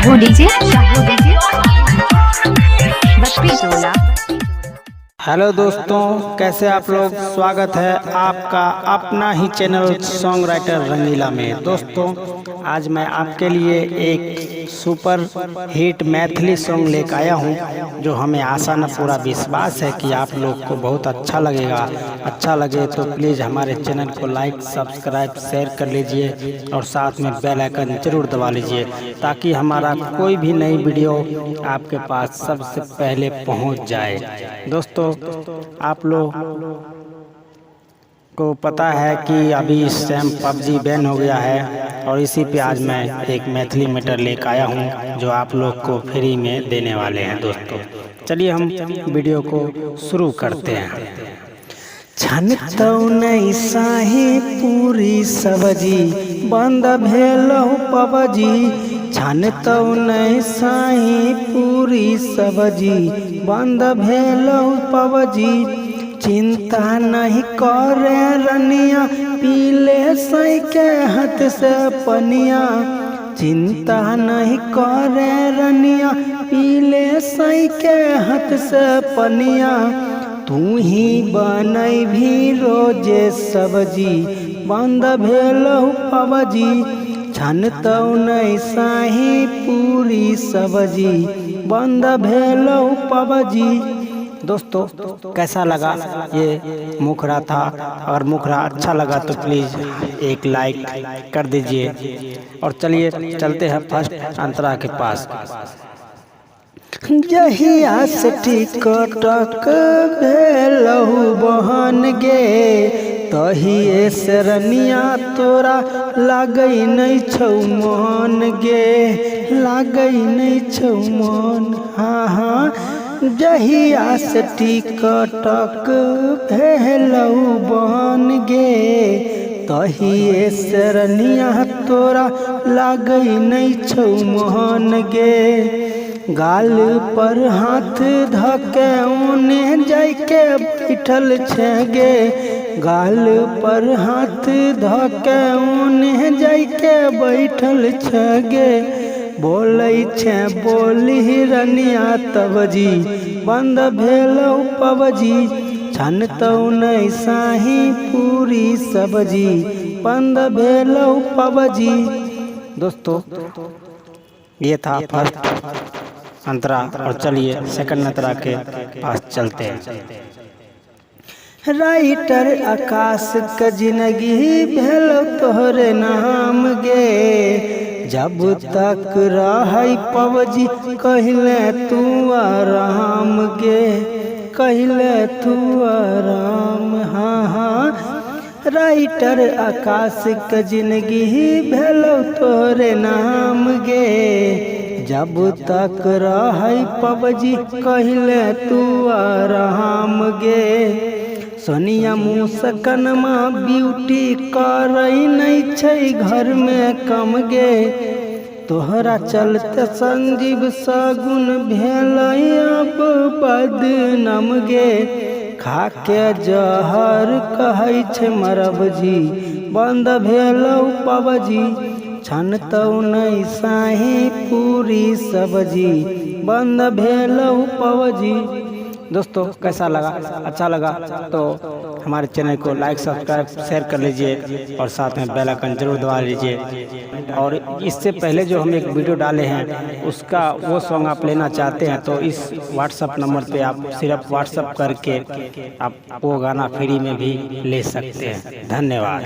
Shahu DJ बत्ती जोला। Hello दोस्तों, कैसे आप लोग। स्वागत है आपका अपना ही चैनल सॉन्ग राइटर रंगीला में। दोस्तों, आज मैं आपके लिए एक सुपर हिट मैथिली सॉन्ग लेकर आया हूं, जो हमें आशा न पूरा विश्वास है कि आप लोग को बहुत अच्छा लगेगा। अच्छा लगे तो प्लीज़ हमारे चैनल को लाइक, सब्सक्राइब, शेयर कर लीजिए और साथ में बेल आइकन जरूर दबा लीजिए, ताकि हमारा कोई भी नई वीडियो आपके पास सबसे पहले पहुंच जाए। दोस्तों, आप लोग को पता है कि अभी इस टाइम पबजी बैन हो गया है, और इसी पे आज मैं एक मैथिली मैटर लेकर आया हूं, जो आप लोग को फ्री में देने वाले हैं। दोस्तों, चलिए हम वीडियो को शुरू करते हैं। छनतौ नहीं साही पूरी सब्जी बंद भेलहु पबजी, छनतौ नहीं साही पूरी सब्जी बंद भेलहु पबजी। चिंता नहीं करे रनिया पीले सई के हाथ से पनिया, चिंता नहीं करे रनिया पीले सई के हाथ से पनिया। तू ही बनई भी रोजे सब्जी बंद भेलहु पबजी, छनतौ नहीं साही पूरी सब्जी बंद भेलहु पबजी। दोस्तों, कैसा लगा ये मुखड़ा था। अगर मुखड़ा अच्छा लगा तो प्लीज़ एक लाइक कर दीजिए, और चलिए चलते हैं फर्स्ट अंतरा के पास। जहिया से टिकटक भेलहु बहन गे, तहिए से रनिया तोरा लागई नहीं छौ मन गे, लागई नहीं छौ मन। हाँ हाँ, जहिया से टिकटक भेलहु बहन गे, तहिए से रनिया तोरा लागई नहीं छौ मन गे। गाल पर हाथ धके ओने जाके बैठल छे गे, गाल पर हाथ धके ओने जाके बैठल छे गे। बोलै छे बोली रनिया तबजी बंद भेलहु पबजी, छनतौ नहीं साही पूरी सब्जी बंद भेलहु पबजी। दोस्तों, ये था फर्स्ट अंतरा, और चलिए सेकंड अंतरा के पास चलते हैं। राइटर आकाश का जिंदगी भेलो तोहरे नाम गे, जब तक रहै पबजी कहले तू आराम गे, कहले तू आराम। हाँ हाँ, राइटर आकाश का जिंदगी भेलो तोहरे नाम गे, जब तक रहै पबजी कहले तू आराम गे। सोनिया मुस्कानमा ब्यूटी करई नहीं छै घर में कम गे, तोहरा चलते संजीव सगुन भेलै अब बदनाम गे। खाके जहर कहै छै मरबजी बंद भेलहु पबजी, छनतौ नहीं साही पूरी सब्जी बंद भेलहु पबजी। दोस्तों, कैसा लगा। अच्छा लगा तो हमारे चैनल को लाइक, सब्सक्राइब, शेयर कर लीजिए, और साथ में बेल आइकन जरूर दबा लीजिए। और इससे पहले जो हम एक वीडियो डाले हैं, उसका वो सॉन्ग आप लेना चाहते हैं तो इस व्हाट्सएप नंबर पे आप सिर्फ व्हाट्सएप करके आप वो गाना फ्री में भी ले सकते हैं। धन्यवाद।